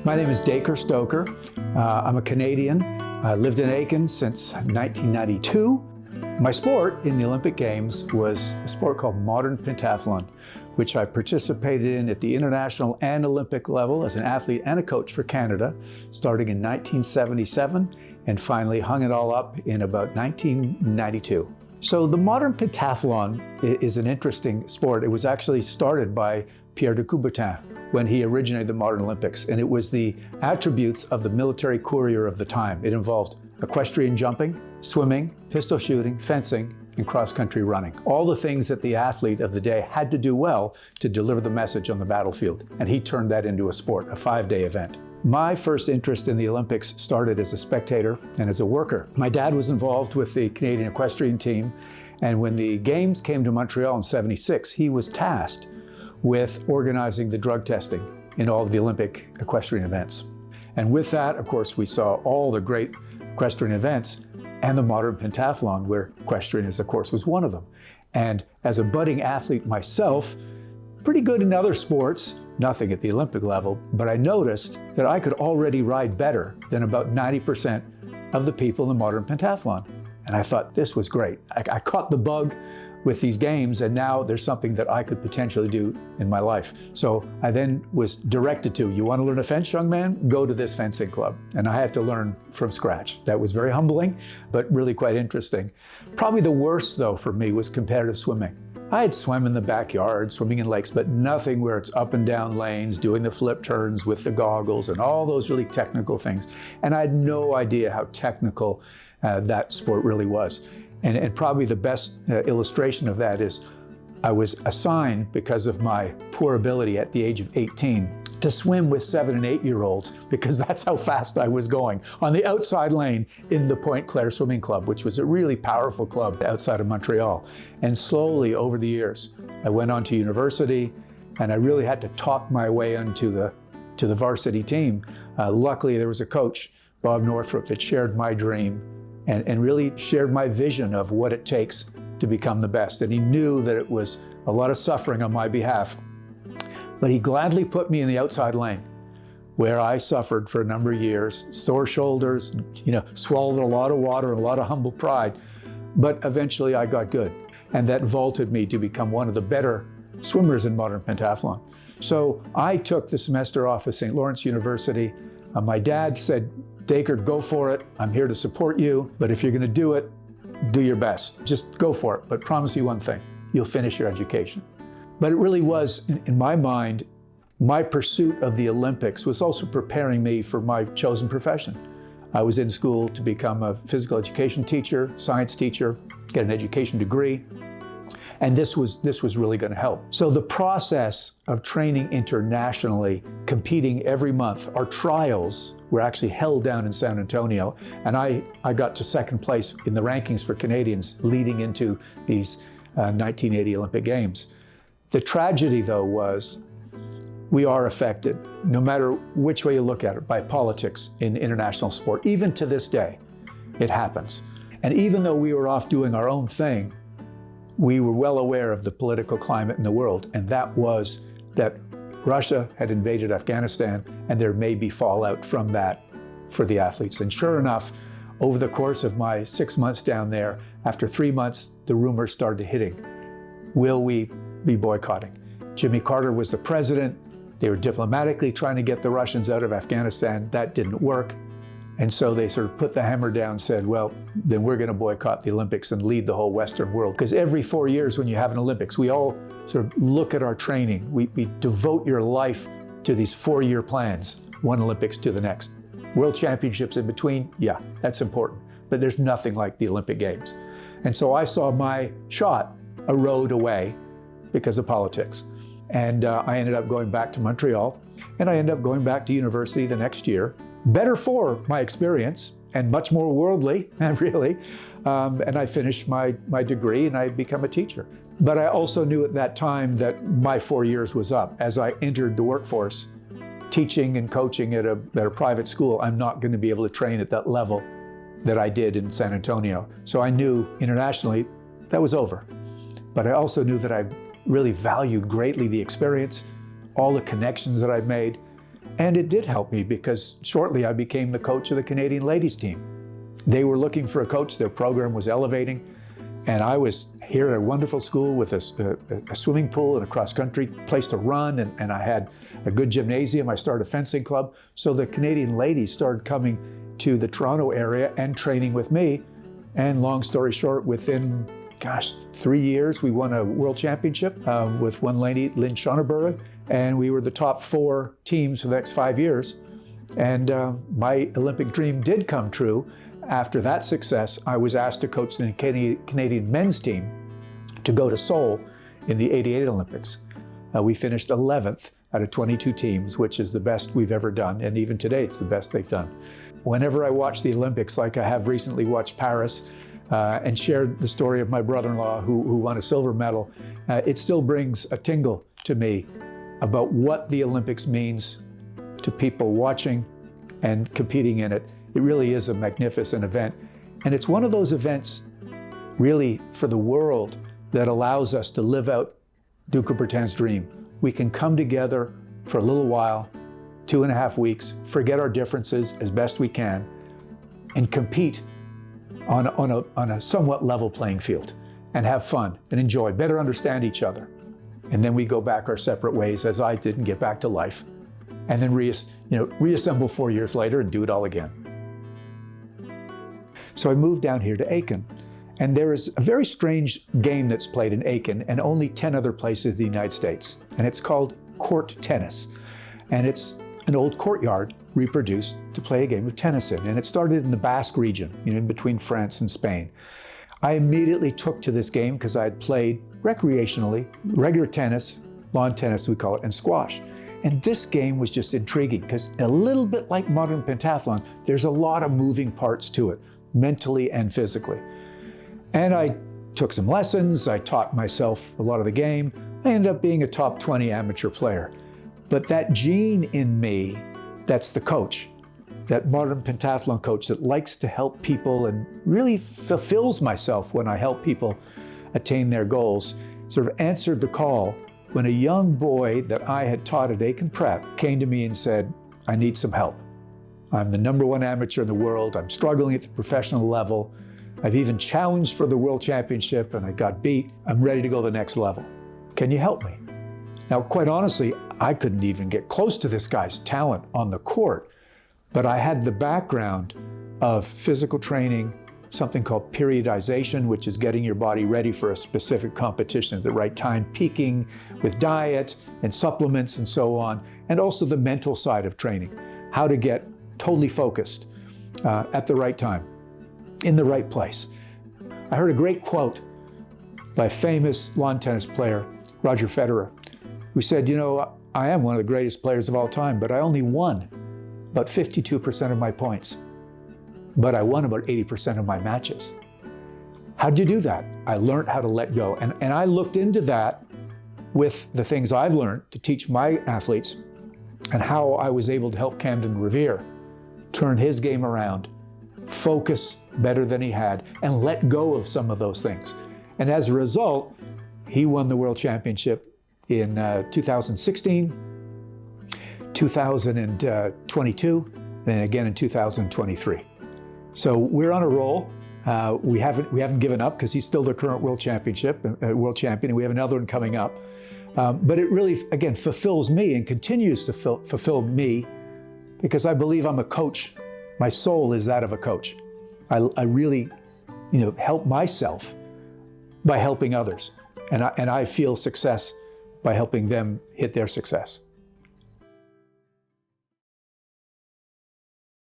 My name is Dacre Stoker. I'm a Canadian. I lived in Aiken since 1992. My sport in the Olympic Games was a sport called Modern Pentathlon, which I participated in at the international and Olympic level as an athlete and a coach for Canada, starting in 1977, and finally hung it all up in about 1992. So the Modern Pentathlon is an interesting sport. It was actually started by Pierre de Coubertin when he originated the modern Olympics, and it was the attributes of the military courier of the time. It involved equestrian jumping, swimming, pistol shooting, fencing, and cross-country running. All the things that the athlete of the day had to do well to deliver the message on the battlefield, and he turned that into a sport, a 5-day event. My first interest in the Olympics started as a spectator and as a worker. My dad was involved with the Canadian equestrian team, and when the Games came to Montreal in '76, he was tasked with organizing the drug testing in all of the Olympic equestrian events. And with that, of course, we saw all the great equestrian events and the Modern Pentathlon, where equestrian, of course, was one of them. And as a budding athlete myself, pretty good in other sports, nothing at the Olympic level, but I noticed that I could already ride better than about 90% of the people in the Modern Pentathlon. And I thought this was great. I caught the bug with these games, and now there's something that I could potentially do in my life. So I then was directed to, you want to learn to fence, young man? Go to this fencing club. And I had to learn from scratch. That was very humbling, but really quite interesting. Probably the worst, though, for me was competitive swimming. I had swum in the backyard, swimming in lakes, but nothing where it's up and down lanes, doing the flip turns with the goggles and all those really technical things. And I had no idea how technical that sport really was. And probably the best illustration of that is I was assigned, because of my poor ability at the age of 18, to swim with 7- and 8-year-olds, because that's how fast I was going on the outside lane in the Pointe Claire Swimming Club, which was a really powerful club outside of Montreal. And slowly over the years, I went on to university, and I really had to talk my way into the varsity team. Luckily, there was a coach, Bob Northrup, that shared my dream and really shared my vision of what it takes to become the best. And he knew that it was a lot of suffering on my behalf, but he gladly put me in the outside lane, where I suffered for a number of years, sore shoulders, swallowed a lot of water and a lot of humble pride, but eventually I got good. And that vaulted me to become one of the better swimmers in Modern Pentathlon. So I took the semester off at St. Lawrence University. My dad said, Dacre, go for it. I'm here to support you, but if you're going to do it, do your best. Just go for it, but promise you one thing, you'll finish your education. But it really was, in my mind, my pursuit of the Olympics was also preparing me for my chosen profession. I was in school to become a physical education teacher, science teacher, get an education degree, and this was really going to help. So the process of training internationally, competing every month, our trials were actually held down in San Antonio, and I got to second place in the rankings for Canadians leading into these 1980 Olympic Games. The tragedy, though, was we are affected, no matter which way you look at it, by politics in international sport. Even to this day, it happens. And even though we were off doing our own thing, we were well aware of the political climate in the world, and that was that Russia had invaded Afghanistan, and there may be fallout from that for the athletes. And sure enough, over the course of my 6 months down there, after 3 months, the rumors started hitting. Will we be boycotting? Jimmy Carter was the president. They were diplomatically trying to get the Russians out of Afghanistan. That didn't work. And so they sort of put the hammer down and said, well, then we're going to boycott the Olympics and lead the whole Western world. Because every 4 years when you have an Olympics, we all sort of look at our training. We devote your life to these 4-year plans, one Olympics to the next. World championships in between, yeah, that's important. But there's nothing like the Olympic Games. And so I saw my shot erode away because of politics. And I ended up going back to Montreal, and I ended up going back to university the next year. Better for my experience and much more worldly, really. And I finished my degree and I became a teacher. But I also knew at that time that my 4 years was up. As I entered the workforce, teaching and coaching at a private school, I'm not going to be able to train at that level that I did in San Antonio. So I knew internationally that was over. But I also knew that I really valued greatly the experience, all the connections that I've made, And it did help me because shortly I became the coach of the Canadian ladies team. They were looking for a coach, their program was elevating, and I was here at a wonderful school with a swimming pool and a cross-country place to run, and I had a good gymnasium. I started a fencing club. So the Canadian ladies started coming to the Toronto area and training with me. And long story short, within, 3 years, we won a world championship with one lady, Lynn Schonneberg, and we were the top 4 teams for the next 5 years. And my Olympic dream did come true. After that success, I was asked to coach the Canadian men's team to go to Seoul in the '88 Olympics. We finished 11th out of 22 teams, which is the best we've ever done. And even today, it's the best they've done. Whenever I watch the Olympics, like I have recently watched Paris and shared the story of my brother-in-law who won a silver medal, it still brings a tingle to me about what the Olympics means to people watching and competing in it. It really is a magnificent event. And it's one of those events really for the world that allows us to live out Dacre Bertin's dream. We can come together for a little while, 2.5 weeks, forget our differences as best we can, and compete on a somewhat level playing field and have fun and enjoy, better understand each other. And then we go back our separate ways, as I did, and get back to life. And then reassemble 4 years later and do it all again. So I moved down here to Aiken. And there is a very strange game that's played in Aiken and only 10 other places in the United States. And it's called court tennis. And it's an old courtyard reproduced to play a game of tennis in. And it started in the Basque region, in between France and Spain. I immediately took to this game because I had played recreationally, regular tennis, lawn tennis we call it, and squash. And this game was just intriguing because a little bit like Modern Pentathlon, there's a lot of moving parts to it, mentally and physically. And I took some lessons, I taught myself a lot of the game. I ended up being a top 20 amateur player. But that gene in me, that's the coach, that Modern Pentathlon coach that likes to help people and really fulfills myself when I help people attain their goals, sort of answered the call when a young boy that I had taught at Aiken Prep came to me and said, I need some help. I'm the #1 amateur in the world. I'm struggling at the professional level. I've even challenged for the world championship and I got beat. I'm ready to go to the next level. Can you help me? Now, quite honestly, I couldn't even get close to this guy's talent on the court, but I had the background of physical training, something called periodization, which is getting your body ready for a specific competition at the right time, peaking with diet and supplements and so on, and also the mental side of training, how to get totally focused at the right time, in the right place. I heard a great quote by a famous lawn tennis player, Roger Federer, who said, I am one of the greatest players of all time, but I only won about 52% of my points. But I won about 80% of my matches. How'd you do that? I learned how to let go. And I looked into that with the things I've learned to teach my athletes and how I was able to help Camden Revere turn his game around, focus better than he had, and let go of some of those things. And as a result, he won the world championship in 2016, 2022, and again in 2023. So we're on a roll. We haven't given up because he's still the current world champion, and we have another one coming up. But it really, again, fulfills me and continues to fulfill me because I believe I'm a coach. My soul is that of a coach. I really, help myself by helping others, and I feel success by helping them hit their success.